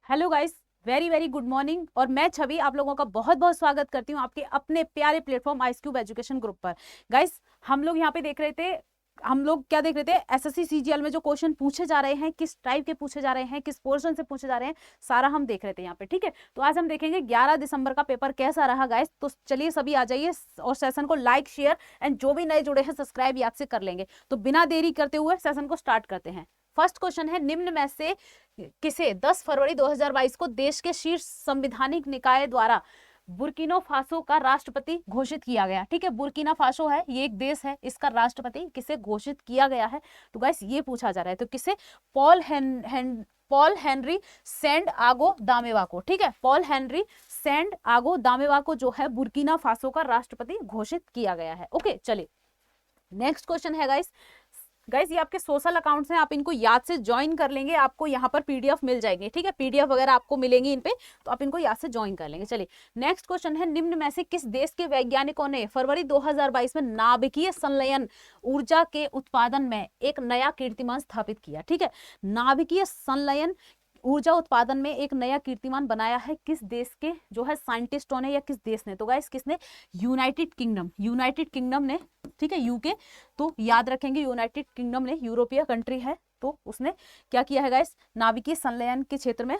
Hello guys, very very good morning. और मैं छवि आप लोगों का बहुत बहुत स्वागत करती हूँ आपके अपने प्यारे प्लेटफॉर्म आइसक्यूब एजुकेशन ग्रुप पर। गाइस, हम लोग यहाँ पे देख रहे थे, हम लोग क्या देख रहे थे, एसएससी सीजीएल में जो क्वेश्चन पूछे जा रहे हैं, किस टाइप के पूछे जा रहे हैं, किस पोर्शन से पूछे जा रहे हैं, सारा हम देख रहे थे यहाँ पे। ठीक है, तो आज हम देखेंगे 11 दिसंबर का पेपर कैसा रहा गाइस। तो चलिए सभी आ जाइए और सेशन को लाइक शेयर एंड जो भी नए जुड़े हैं सब्सक्राइब याद से कर लेंगे। तो बिना देरी करते हुए सेशन को स्टार्ट करते हैं। फर्स्ट क्वेश्चन है, निम्न में से किसे 10 फरवरी 2022 को देश के शीर्ष संवैधानिक निकाय द्वारा बुर्किना फासो का राष्ट्रपति घोषित किया गया। ठीक है, बुर्किना फासो है, ये एक देश है, इसका राष्ट्रपति किसे घोषित किया गया है? तो गाइस ये पूछा जा रहा है, तो किसे? पॉल हेनरी सेंड आगो दामेवा को। ठीक है, पॉल हेनरी सेंड आगो दामेवा को जो है बुर्किना फासो का राष्ट्रपति घोषित किया गया है। ओके, चलिए नेक्स्ट क्वेश्चन है गाइस। गाइस ये आपके सोशल अकाउंट्स हैं, आप इनको याद से ज्वाइन कर लेंगे, आपको यहाँ पर पीडीएफ मिल जाएंगे। ठीक है, पीडीएफ वगैरह आपको मिलेंगी इन पे, तो आप इनको याद से ज्वाइन कर लेंगे। चलिए नेक्स्ट क्वेश्चन है, निम्न में से किस देश के वैज्ञानिकों ने फरवरी 2022 में नाभिकीय संलयन ऊर्जा के उत्पादन में एक नया कीर्तिमान स्थापित किया? ठीक है, नाभिकीय संलयन ऊर्जा उत्पादन में एक नया कीर्तिमान बनाया है, किस देश के जो है साइंटिस्टों ने या किस देश ने? तो गाइस किसने? यूनाइटेड किंगडम, यूनाइटेड किंगडम ने। ठीक है, यूके, तो याद रखेंगे यूनाइटेड किंगडम ने, यूरोपीय कंट्री है, तो उसने क्या किया है गाइस? नाभिकीय संलयन के क्षेत्र में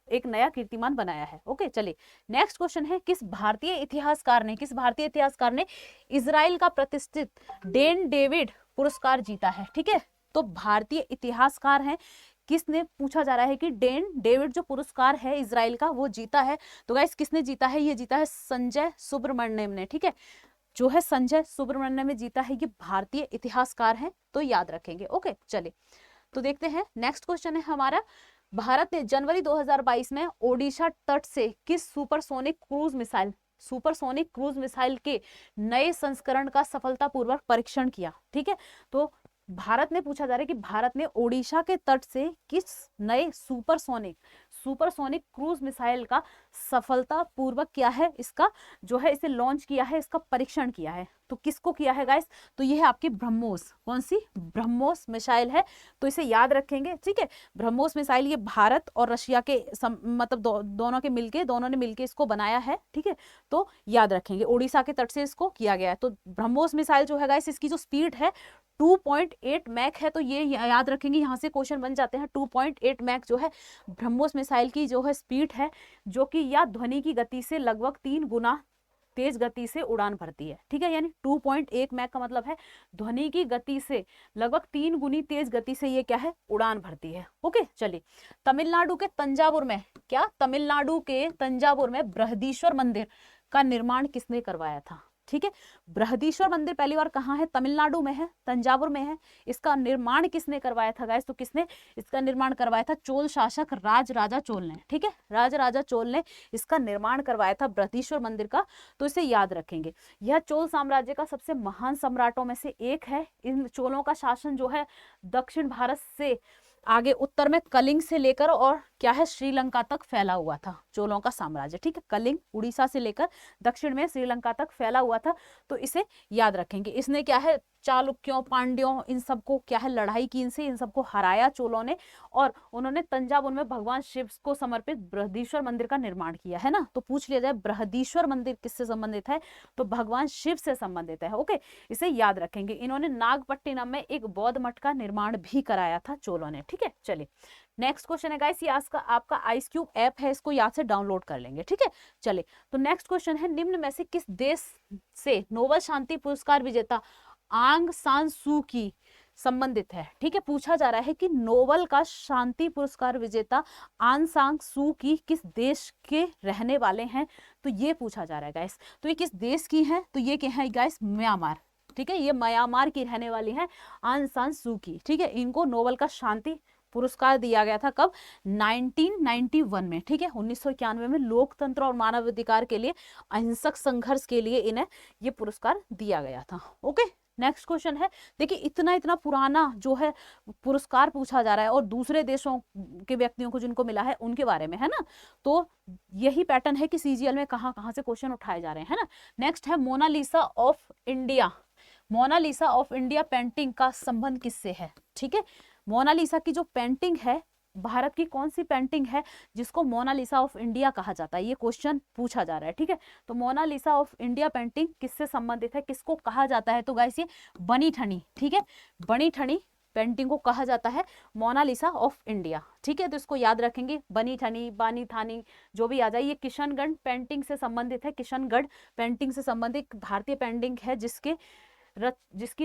एक नया कीर्तिमान बनाया है। ओके, चलिए नेक्स्ट क्वेश्चन है, किस भारतीय इतिहासकार ने इजराइल का प्रतिष्ठित डेन डेविड पुरस्कार जीता है? ठीक है, तो भारतीय इतिहासकार हैं, किसने पूछा जा रहा है कि डेन डेविड जो पुरस्कार है इजराइल का वो जीता है। तो गाइस किसने जीता है? ये जीता है संजय सुब्रमण्यम ने। ठीक है, जो है संजय सुब्रमण्यम ने जीता है, ये भारतीय इतिहासकार हैं, तो याद रखेंगे। ओके, चलिए तो देखते हैं नेक्स्ट क्वेश्चन है हमारा, भारत ने जनवरी 2022 में ओडिशा तट से किस सुपरसोनिक क्रूज मिसाइल के नए संस्करण का सफलतापूर्वक परीक्षण किया? ठीक है, तो भारत ने पूछा जा रहा है कि भारत ने ओडिशा के तट से किस नए सुपरसोनिक क्रूज मिसाइल का सफलतापूर्वक किया है, इसका जो है इसे लॉन्च किया है, इसका परीक्षण किया है। तो किसको किया है गाइस? तो ये है आपकी ब्रह्मोस। कौन सी? ब्रह्मोस मिसाइल है, तो इसे याद रखेंगे। ठीक है, ब्रह्मोस मिसाइल ये भारत और रशिया के मतलब दोनों ने मिलके इसको बनाया है। ठीक है, तो याद रखेंगे ओडिशा के तट से इसको किया गया है। तो ब्रह्मोस मिसाइल जो है गाइस, इसकी जो स्पीड है 2.8 मैक है, तो ये याद रखेंगे, यहाँ से क्वेश्चन बन जाते हैं। 2.8 मैक जो है ब्रह्मोस मिसाइल की जो है स्पीड है, जो कि या ध्वनि की गति से लगभग 3 गुना तेज गति से उड़ान भरती है। ठीक है, यानी 2.1 मैक का मतलब है ध्वनि की गति से लगभग 3 गुनी तेज गति से ये क्या है? उड़ान भरती है। ओके, चलिए तमिलनाडु के तंजावुर में, क्या तमिलनाडु के तंजावुर में बृहदीश्वर मंदिर का निर्माण किसने करवाया था? ठीक है, बृहदीश्वर मंदिर पहली बार कहाँ है? तमिलनाडु में है, तंजावुर में है। इसका निर्माण किसने करवाया था गाइस? तो किसने इसका निर्माण करवाया था? चोल शासक राजराजा चोल ने। ठीक है, राजराजा चोल ने इसका निर्माण करवाया था बृहदीश्वर मंदिर का, तो इसे याद रखेंगे। यह चोल साम्राज्य का सबसे महान सम्राटों में से एक है। इन चोलों का शासन जो है दक्षिण भारत से आगे उत्तर में कलिंग से लेकर और क्या है श्रीलंका तक फैला हुआ था, चोलों का साम्राज्य। ठीक है, कलिंग उड़ीसा से लेकर दक्षिण में श्रीलंका तक फैला हुआ था, तो इसे याद रखेंगे। इसने क्या है चालुक्यों, पांड्यों, इन सबको क्या है लड़ाई की, इनसे इन सबको हराया चोलों ने, और उन्होंने तंजावुर में भगवान शिव को समर्पित बृहदीश्वर मंदिर का निर्माण किया है ना। तो पूछ लिया जाए बृहदीश्वर मंदिर किससे संबंधित है? तो भगवान शिव से संबंधित है। ओके, इसे याद रखेंगे। इन्होंने नागपट्टिनम में एक बौद्ध मठ का निर्माण भी कराया था चोलों ने। ठीक है, चलिए नेक्स्ट क्वेश्चन है गाइस, ये आपका आइसक्यूब ऐप है, इसको याद से डाउनलोड कर लेंगे। ठीक है, चलिए तो नेक्स्ट क्वेश्चन है, निम्न में से किस देश से नोबेल शांति पुरस्कार विजेता आंग सान सू की संबंधित है? ठीक है, पूछा जा रहा है कि नोबेल का शांति पुरस्कार विजेता आंग सान सू की किस देश के रहने वाले हैं? तो ये पूछा जा रहा है गाइस, तो ये किस देश की है? तो ये क्या है गाइस? म्यांमार। ठीक है, ये म्यांमार की रहने वाली है आंग सान सू की। ठीक है, इनको नोबेल का शांति पुरस्कार दिया गया था कब? 1991 में। ठीक है, 1991 में लोकतंत्र और मानवाधिकार के लिए अहिंसक संघर्ष के लिए इन्हें ये पुरस्कार दिया गया था। ओके, नेक्स्ट क्वेश्चन है, देखिए इतना पुराना जो है पुरस्कार पूछा जा रहा है और दूसरे देशों के व्यक्तियों को जिनको मिला है उनके बारे में है ना, तो यही पैटर्न है कि सीजीएल में कहाँ कहाँ से क्वेश्चन उठाए जा रहे हैं ना। नेक्स्ट है Mona Lisa of India. Mona Lisa of India painting का संबंध किससे है? ठीक है, मोनालिसा की जो पेंटिंग है भारत की कौन सी पेंटिंग है जिसको मोनालिसा ऑफ इंडिया कहा जाता है, ये क्वेश्चन पूछा जा रहा है। ठीक है, तो मोनालिसा ऑफ इंडिया पेंटिंग किससे संबंधित है, किसको कहा जाता है, तो गाइस ये बनी ठनी, ठीक है, बनी ठनी पेंटिंग को कहा जाता है मोनालिसा ऑफ इंडिया। ठीक है, तो इसको याद रखेंगे, बनी ठनी, बानी थानी, जो भी आ जाए। ये किशनगढ़ पेंटिंग से संबंधित है, किशनगढ़ पेंटिंग से संबंधित भारतीय पेंटिंग है जिसकी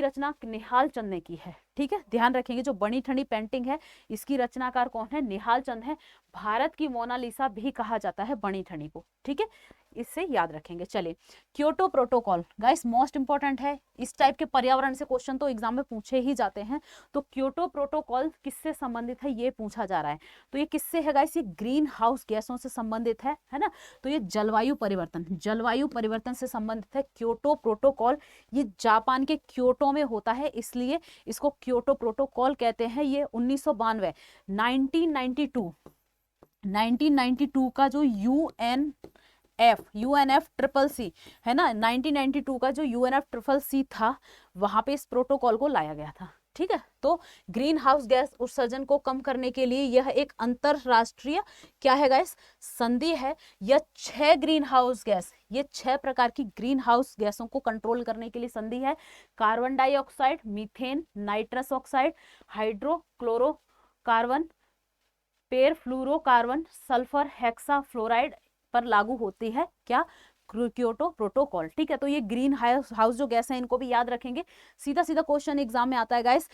रचना निहाल चंद ने की है। ठीक है, ध्यान रखेंगे, जो बनी ठनी पेंटिंग है इसकी रचनाकार कौन है, निहाल चंद है। भारत की मोनालिसा भी कहा जाता है बनी ठनी को। ठीक है, इससे याद रखेंगे। चलिए, Kyoto protocol guys most important है, इस टाइप के पर्यावरण से क्वेश्चन तो एग्जाम में पूछे ही जाते हैं। तो क्योटो प्रोटोकॉल किससे संबंधित है ये पूछा जा रहा है। तो ये किससे है गाइस, ये ग्रीन हाउस गैसों से संबंधित है ना। तो ये जलवायु परिवर्तन से संबंधित है क्योटो प्रोटोकॉल। ये जापान के क्योटो में होता है, इसलिए इसको क्योटो प्रोटोकॉल कहते हैं। ये 1992 1992 का जो यूएनएफ ट्रिपल सी है ना, 1992 का जो यूएनएफ ट्रिपल सी था, वहां पे इस प्रोटोकॉल को लाया गया था। ठीक है, तो ग्रीन हाउस गैस उत्सर्जन को कम करने के लिए यह एक अंतरराष्ट्रीय क्या है गाइस, संधि है। यह 6 ग्रीन हाउस गैस, ये 6 प्रकार की ग्रीन हाउस गैसों को कंट्रोल करने के लिए संधि है। Carbon dioxide, methane, nitrous oxide, hydrochlorocarbon, perfluorocarbon, sulphur hexafluoride पर लागू होती है क्या, क्योटो प्रोटोकॉल। ठीक है, तो ये ग्रीन हाउस जो गैस है इनको भी याद रखेंगे। सीधा सीधा क्वेश्चन एग्जाम में आता है गाइस,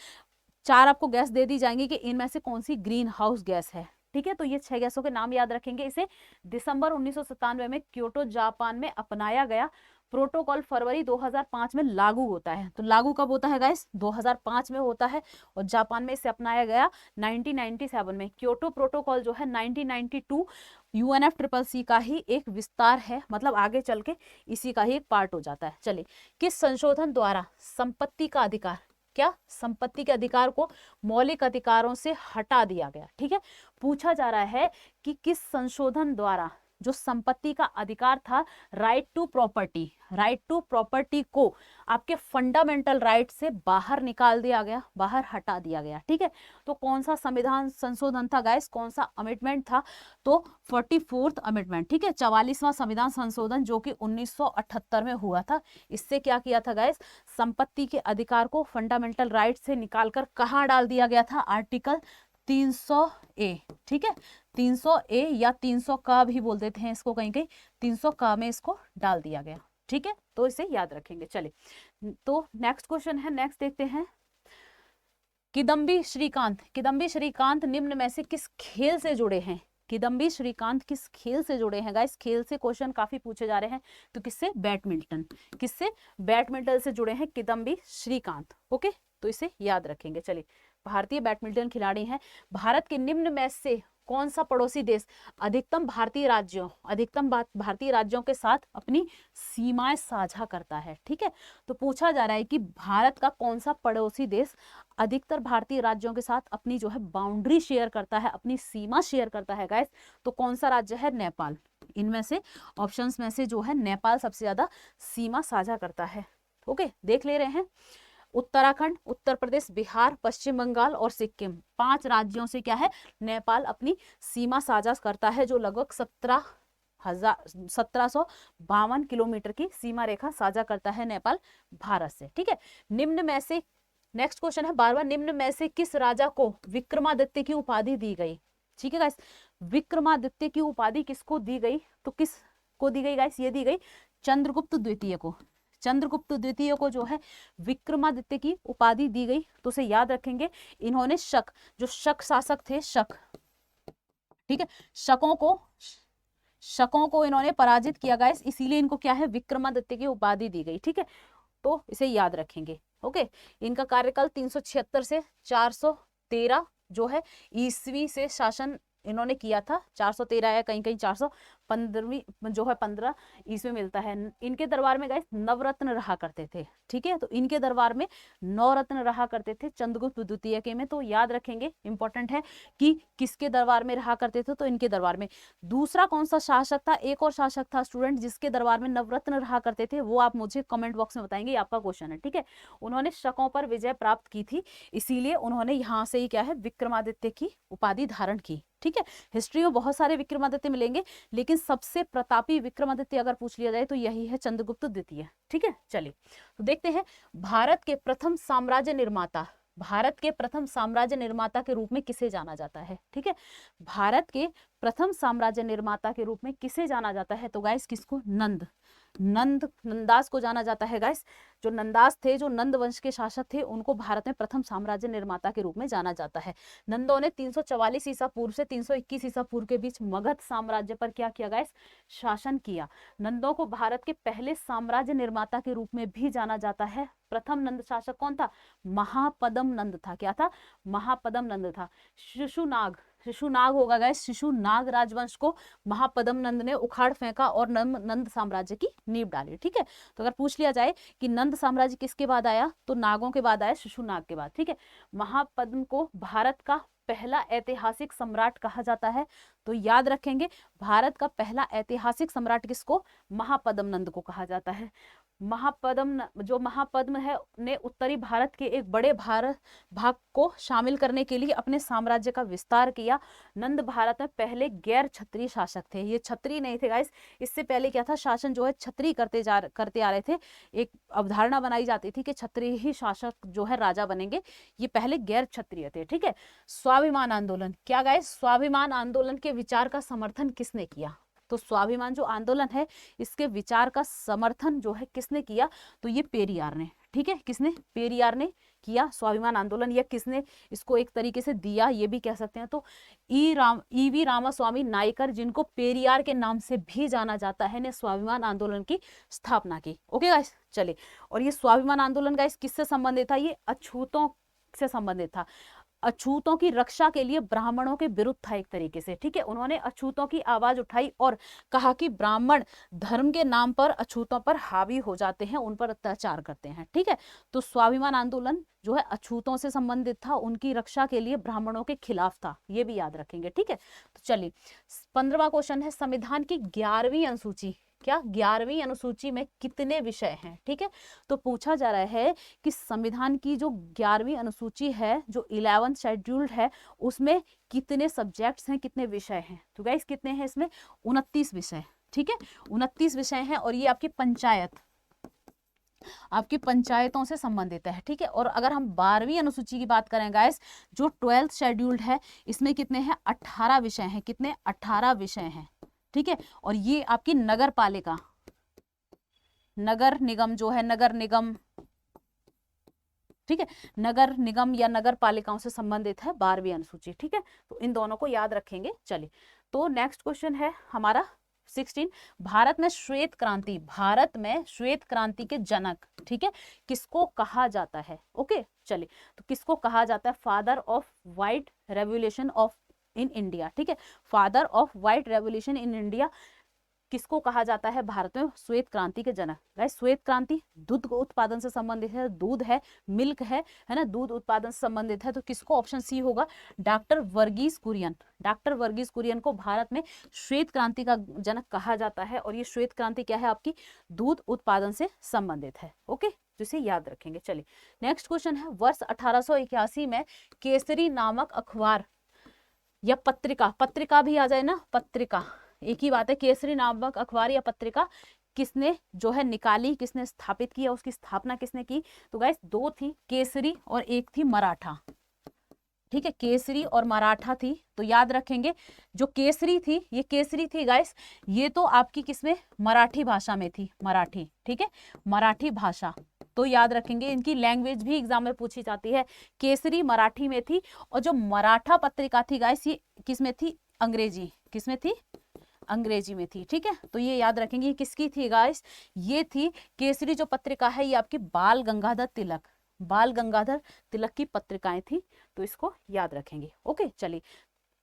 4 आपको गैस दे दी जाएंगी कि इनमें से कौन सी ग्रीन हाउस गैस है। ठीक है, तो ये 6 गैसों के नाम याद रखेंगे। इसे दिसंबर 1997 में क्योटो जापान में अपनाया गया। प्रोटोकॉल फरवरी 2005 में लागू होता है। तो लागू कब होता है गाइस, 2005 में होता है, और जापान में इसे अपनाया गया 1997 में। क्योटो प्रोटोकॉल जो है 1992 यूएनएफ ट्रिपल सी का ही एक विस्तार है, मतलब आगे चल के इसी का ही एक पार्ट हो जाता है। चलिए, किस संशोधन द्वारा संपत्ति का अधिकार, क्या संपत्ति के अधिकार को मौलिक अधिकारों से हटा दिया गया। ठीक है, पूछा जा रहा है कि किस संशोधन द्वारा जो संपत्ति का अधिकार था, राइट टू प्रॉपर्टी को आपके फंडामेंटल राइट से बाहर निकाल दिया गया, बाहर हटा दिया गया। ठीक है, तो कौन सा संविधान संशोधन था गाइस, कौन सा अमेंडमेंट था, तो 44th अमेंडमेंट। ठीक है, 44वां संविधान संशोधन जो कि 1978 में हुआ था। इससे क्या किया था गाइस, संपत्ति के अधिकार को फंडामेंटल राइट से निकालकर कहाँ डाल दिया गया था, आर्टिकल 300A। ठीक है, 300A या 300 का भी बोल देते हैं इसको, कहीं 300 का में इसको डाल दिया गया। ठीक है, तो इसे याद रखेंगे। चलिए, तो नेक्स्ट क्वेश्चन है, नेक्स्ट देखते हैं। किदम्बी श्रीकांत निम्न में से किस खेल से जुड़े हैं, किदम्बी श्रीकांत किस खेल से जुड़े हैं गाइस, खेल से क्वेश्चन काफी पूछे जा रहे हैं। तो किससे, बैडमिंटन से जुड़े हैं किदम्बी श्रीकांत। ओके, तो इसे याद रखेंगे। चलिए, भारतीय बैडमिंटन खिलाड़ी हैं। भारत के निम्न में से कौन सा पड़ोसी देश अधिकतम भारतीय राज्यों के साथ अपनी सीमाएं साझा करता है। ठीक है, तो पूछा जा रहा है कि भारत का कौन सा पड़ोसी देश अधिकतर भारतीय राज्यों के साथ अपनी जो है बाउंड्री शेयर करता है, अपनी सीमा शेयर करता है गाइस। तो कौन सा राज्य है, नेपाल। इनमें से ऑप्शंस में से जो है नेपाल सबसे ज्यादा सीमा साझा करता है। ओके, देख ले रहे हैं। उत्तराखंड, उत्तर प्रदेश, बिहार, पश्चिम बंगाल और सिक्किम, 5 राज्यों से क्या है, नेपाल अपनी सीमा साझा करता है, जो लगभग 1752 किलोमीटर की सीमा रेखा साझा करता है नेपाल भारत से। ठीक है, निम्न में से, नेक्स्ट क्वेश्चन है 12वां, निम्न में से किस राजा को विक्रमादित्य की उपाधि दी गई। ठीक है गाइस, विक्रमादित्य की उपाधि किसको दी गई, तो किसको दी गई गाइस, ये दी गई चंद्रगुप्त द्वितीय को। चंद्रगुप्त द्वितीय को जो है विक्रमादित्य की उपाधि दी गई। तो उसे याद रखेंगे। इन्होंने जो शक शासक थे, ठीक है, शकों को इन्होंने पराजित किया गाइस, इसीलिए इनको क्या है, विक्रमादित्य की उपाधि दी गई। ठीक है, तो इसे याद रखेंगे। ओके, इनका कार्यकाल 376 से 413 जो है ईस्वी से शासन इन्होंने किया था 413 या कहीं कहीं 415 जो है 15 इसमें मिलता है। इनके दरबार में गाइस नवरत्न रहा करते थे, ठीक है, तो इनके दरबार में 9 रत्न रहा करते थे चंद्रगुप्त द्वितीय के में, तो याद रखेंगे, इंपॉर्टेंट है कि किसके दरबार में रहा करते थे, तो इनके दरबार में। दूसरा कौन सा शासक था, एक और शासक था स्टूडेंट जिसके दरबार में नवरत्न रहा करते थे, वो आप मुझे कमेंट बॉक्स में बताएंगे, आपका क्वेश्चन है, ठीक है। उन्होंने शकों पर विजय प्राप्त की थी, इसीलिए उन्होंने यहाँ से ही क्या है विक्रमादित्य की उपाधि धारण की, ठीक है। हिस्ट्री में बहुत सारे विक्रमादित्य मिलेंगे, लेकिन सबसे प्रतापी विक्रमादित्य अगर पूछ लिया जाए तो यही है चंद्रगुप्त द्वितीय, ठीक है। चलिए तो देखते हैं भारत के प्रथम साम्राज्य निर्माता, भारत के प्रथम साम्राज्य निर्माता के रूप में किसे जाना जाता है, ठीक है। भारत के प्रथम साम्राज्य निर्माता के रूप में किसे जाना जाता है, तो गाइस किसको, नंदास को जाना जाता है गाइस। जो नंदास थे, जो नंद वंश के शासक थे, उनको भारत में प्रथम साम्राज्य निर्माता के रूप में जाना जाता है। नंदों ने 344 ईसा पूर्व से 321 ईसा पूर्व के बीच मगध साम्राज्य पर क्या किया गाइस, शासन किया। नंदों को भारत के पहले साम्राज्य निर्माता के रूप में भी जाना जाता है। प्रथम नंद शासक कौन था, महापद्म नंद था, क्या था, महापद्म नंद था। शिशुनाग होगा गाइस, शिशुनाग राजवंश को महापद्म नंद ने उखाड़ फेंका और नंद साम्राज्य की नींव डाली, ठीक है। तो अगर पूछ लिया जाए कि नंद साम्राज्य किसके बाद आया, तो नागों के बाद आया, शिशुनाग के बाद, ठीक है। महापद्म को भारत का पहला ऐतिहासिक सम्राट कहा जाता है, तो याद रखेंगे भारत का पहला ऐतिहासिक सम्राट किसको, महापद्म नंद को कहा जाता है। जो महापद्म है ने उत्तरी भारत के एक बड़े भाग को शामिल करने के लिए अपने साम्राज्य का विस्तार किया। नंद भारत में पहले गैर क्षत्रिय शासक थे, ये क्षत्रिय नहीं थे गाइस, इससे पहले क्या था, शासन जो है क्षत्रिय करते आ रहे थे। एक अवधारणा बनाई जाती थी कि क्षत्रिय ही शासक जो है राजा बनेंगे, ये पहले गैर क्षत्रिय थे, ठीक है। स्वाभिमान आंदोलन, क्या गाइस, स्वाभिमान आंदोलन के विचार का समर्थन किसने किया, तो स्वाभिमान जो आंदोलन है इसके विचार का समर्थन जो है किसने किया, तो ये पेरियार ने, ठीक है, किसने, पेरियार ने किया स्वाभिमान आंदोलन, या किसने इसको एक तरीके से दिया ये भी कह सकते हैं, तो ईवी रामास्वामी नायकर, जिनको पेरियार के नाम से भी जाना जाता है, ने स्वाभिमान आंदोलन की स्थापना की। ओके गाइस, चलिए, और ये स्वाभिमान आंदोलन गाइस किससे संबंधित था, ये अछूतों से संबंधित था। अछूतों की रक्षा के लिए ब्राह्मणों के विरुद्ध था एक तरीके से, ठीक है। उन्होंने अछूतों की आवाज उठाई और कहा कि ब्राह्मण धर्म के नाम पर अछूतों पर हावी हो जाते हैं, उन पर अत्याचार करते हैं, ठीक है। तो स्वाभिमान आंदोलन जो है अछूतों से संबंधित था, उनकी रक्षा के लिए ब्राह्मणों के खिलाफ था, ये भी याद रखेंगे, ठीक है। तो चलिए 15वां क्वेश्चन है, संविधान की 11वीं अनुसूची, क्या 11वीं अनुसूची में कितने विषय हैं, ठीक है। तो पूछा जा रहा है कि संविधान की जो 11वीं अनुसूची है, जो 11th शेड्यूल्ड है, उसमें कितने सब्जेक्ट्स हैं, कितने विषय हैं, तो गाइस कितने हैं इसमें, 29 विषय, ठीक है, 29 विषय हैं। और ये आपकी पंचायतों से संबंधित है, ठीक है। और अगर हम 12वीं अनुसूची की बात करें गाइस, जो 12th शेड्यूल्ड है, इसमें कितने हैं, 18 विषय हैं, कितने, 18 विषय हैं, ठीक है। और ये आपकी नगर पालिका, नगर निगम जो है, नगर निगम, ठीक है, नगर निगम या नगर पालिकाओं से संबंधित है 12वीं अनुसूची, ठीक है। तो इन दोनों को याद रखेंगे। चलिए, तो नेक्स्ट क्वेश्चन है हमारा 16, भारत में श्वेत क्रांति के जनक, ठीक है, किसको कहा जाता है। ओके, चलिए, तो किसको कहा जाता है, father of white revolution in India, ठीक है, father of white revolution in India किसको कहा जाता है भारत में, श्वेत क्रांति के जनक। गाइस श्वेत क्रांति दूध उत्पादन से संबंधित है, दूध है, मिल्क है ना, दूध उत्पादन से संबंधित है, तो किसको, ऑप्शन सी होगा, डॉक्टर वर्गीस कुरियन। डॉक्टर वर्गीस कुरियन को भारत में श्वेत क्रांति का जनक कहा जाता है। और ये श्वेत क्रांति क्या है, आपकी दूध उत्पादन से संबंधित है। ओके, जिसे याद रखेंगे। चलिए, नेक्स्ट क्वेश्चन है, वर्ष 1881 में केसरी नामक अखबार या पत्रिका भी आ जाए ना, पत्रिका एक ही बात है, केसरी नामक अखबार या पत्रिका किसने जो है निकाली, किसने स्थापित किया, उसकी स्थापना किसने की, तो गाइस दो थी, केसरी और एक थी मराठा, ठीक है, केसरी और मराठा थी। तो याद रखेंगे, जो केसरी थी, ये केसरी थी गाइस, ये तो आपकी किसमें, मराठी भाषा में थी, मराठी, ठीक है, मराठी भाषा। तो याद रखेंगे, इनकी लैंग्वेज भी एग्जाम में पूछी जाती है, केसरी मराठी में थी। और जो मराठा पत्रिका थी गाइस, ये किसमें थी, अंग्रेजी, किसमें थी, अंग्रेजी में थी, ठीक है। तो ये याद रखेंगे, ये किसकी थी गाइस, ये थी केसरी जो पत्रिका है, ये आपकी बाल गंगाधर तिलक की पत्रिकाएं थी, तो इसको याद रखेंगे। ओके, चलिए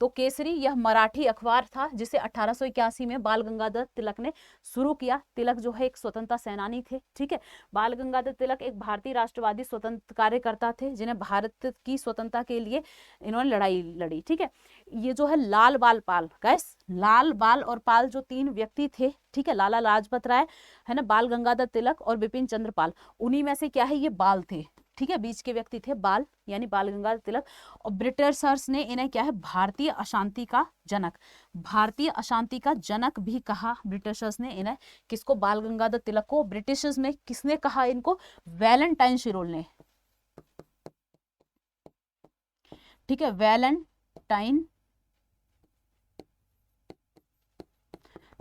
तो केसरी यह मराठी अखबार था जिसे 1881 में बाल गंगाधर तिलक ने शुरू किया। तिलक जो है एक स्वतंत्रता सेनानी थे, ठीक है। बाल गंगाधर तिलक एक भारतीय राष्ट्रवादी स्वतंत्र कार्यकर्ता थे जिन्हें भारत की स्वतंत्रता के लिए इन्होंने लड़ाई लड़ी, ठीक है। ये जो है लाल बाल पाल, गैस लाल बाल और पाल जो तीन व्यक्ति थे, ठीक है, लाला लाजपत राय है ना, बाल गंगाधर तिलक और बिपिन चंद्र पाल, उन्हीं में से क्या है ये बाल थे, ठीक है, बीच के व्यक्ति थे बाल, यानी बाल गंगाधर तिलक। और ब्रिटिशर्स ने इन्हें क्या है भारतीय अशांति का जनक, भारतीय अशांति का जनक भी कहा ब्रिटिशर्स ने इन्हें। किसको? बाल गंगाधर तिलक को। ब्रिटिशर्स में किसने कहा इनको? वैलेंटाइन शिरोल ने, ठीक है, वैलेंटाइन,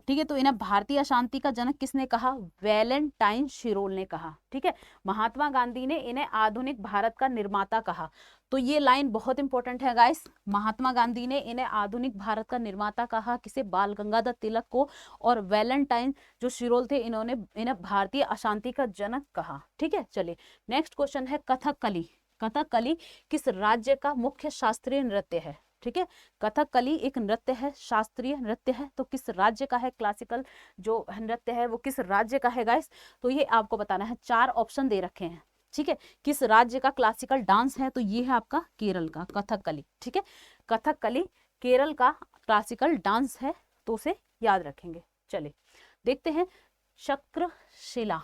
ठीक है। तो इन्हें भारतीय अशांति का जनक किसने कहा? वैलेंटाइन शिरोल ने कहा, ठीक है। महात्मा गांधी ने इन्हें आधुनिक भारत का निर्माता कहा। तो ये लाइन बहुत इंपॉर्टेंट है गाइस। महात्मा गांधी ने इन्हें आधुनिक भारत का निर्माता कहा, किसे? बाल गंगाधर तिलक को। और वैलेंटाइन जो शिरोल थे इन्होंने इन्हें भारतीय अशांति का जनक कहा, ठीक है। चलिए नेक्स्ट क्वेश्चन है कथकली। कथकली किस राज्य का मुख्य शास्त्रीय नृत्य है? ठीक है, कथकली एक नृत्य है, शास्त्रीय नृत्य है। तो किस राज्य का है? क्लासिकल जो नृत्य है वो किस राज्य का है गाइस? तो ये आपको बताना है। 4 ऑप्शन दे रखे हैं, ठीक है। किस राज्य का क्लासिकल डांस है? तो ये है आपका केरल का कथकली, ठीक है। कथकली केरल का क्लासिकल डांस है, तो उसे याद रखेंगे। चलिए देखते हैं चक्रशिला।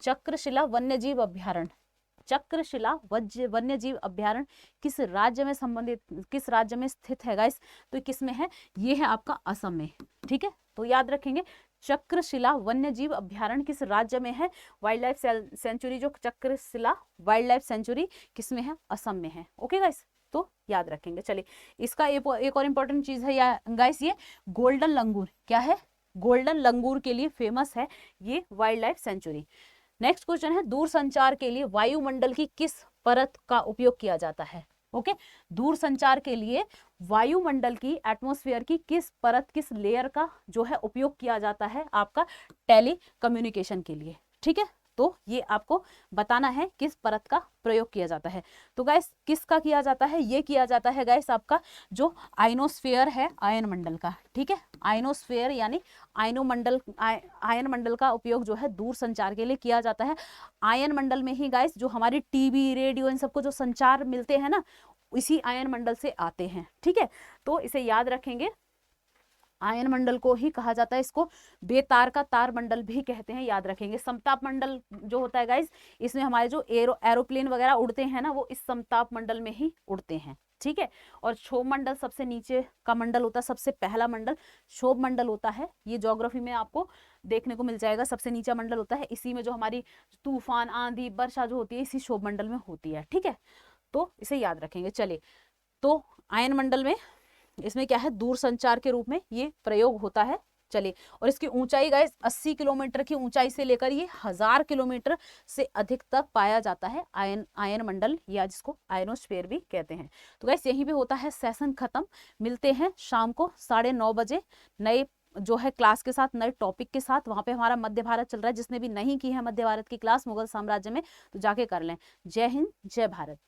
चक्रशिला वन्यजीव अभ्यारण्य, चक्रशिला वन्यजीव अभ्यारण्य किस राज्य में संबंधित, किस राज्य में स्थित है गाइस? तो किस में है? ये है आपका असम में, ठीक है। तो याद रखेंगे चक्रशिला वन्यजीव अभ्यारण्य किस राज्य में है? वाइल्ड लाइफ सेंचुरी जो चक्रशिला वाइल्ड लाइफ सेंचुरी किस में है? असम में है। ओके गाइस, तो याद रखेंगे। चलिए इसका एक और इम्पोर्टेंट चीज है या गाइस, ये गोल्डन लंगूर, क्या है? गोल्डन लंगूर के लिए फेमस है ये wild life sanctuary. Next question है दूरसंचार के लिए वायुमंडल की किस परत का उपयोग किया जाता है? ओके, दूरसंचार के लिए वायुमंडल की, एटमॉस्फेयर की किस परत, किस लेयर का जो है उपयोग किया जाता है आपका टेली कम्युनिकेशन के लिए, ठीक है। तो ये आपको बताना है किस परत का प्रयोग किया जाता है। तो गाइस किसका किया जाता है? ये किया जाता है गाइस आपका जो आयनोस्फेयर है, आयन मंडल का, ठीक है। आयनोस्फेयर यानी आयन मंडल का उपयोग जो है दूर संचार के लिए किया जाता है। आयन मंडल में ही गाइस जो हमारी टीवी, रेडियो, इन सबको जो संचार मिलते हैं ना, इसी आयन मंडल से आते हैं, ठीक है। तो इसे याद रखेंगे, आयन मंडल को ही कहा जाता है, इसको बेतार का तार मंडल भी कहते हैं, याद रखेंगे। समताप मंडल जो होता है गाइस, इसमें हमारे जो एरोप्लेन वगैरह उड़ते हैं ना, वो इस समताप मंडल में ही उड़ते हैं, ठीक है। और क्षोभ मंडल सबसे नीचे का मंडल होता है, सबसे पहला मंडल क्षोभ मंडल होता है। ये ज्योग्राफी में आपको देखने को मिल जाएगा, सबसे नीचा मंडल होता है। इसी में जो हमारी तूफान, आंधी, वर्षा जो होती है इसी क्षोभ मंडल में होती है, ठीक है। तो इसे याद रखेंगे। चलिए, तो आयन मंडल में इसमें क्या है, दूर संचार के रूप में ये प्रयोग होता है। चलिए, और इसकी ऊंचाई गाइस 80 किलोमीटर की ऊंचाई से लेकर ये 1000 किलोमीटर से अधिक तक पाया जाता है आयन मंडल, या जिसको आयनोस्फीयर भी कहते हैं। तो गाइस यहीं पे होता है सेशन खत्म। मिलते हैं शाम को 9:30 बजे नए जो है क्लास के साथ, नए टॉपिक के साथ। वहां पे हमारा मध्य भारत चल रहा है, जिसने भी नहीं की है मध्य भारत की क्लास मुगल साम्राज्य में, तो जाके कर लें। जय हिंद, जय भारत।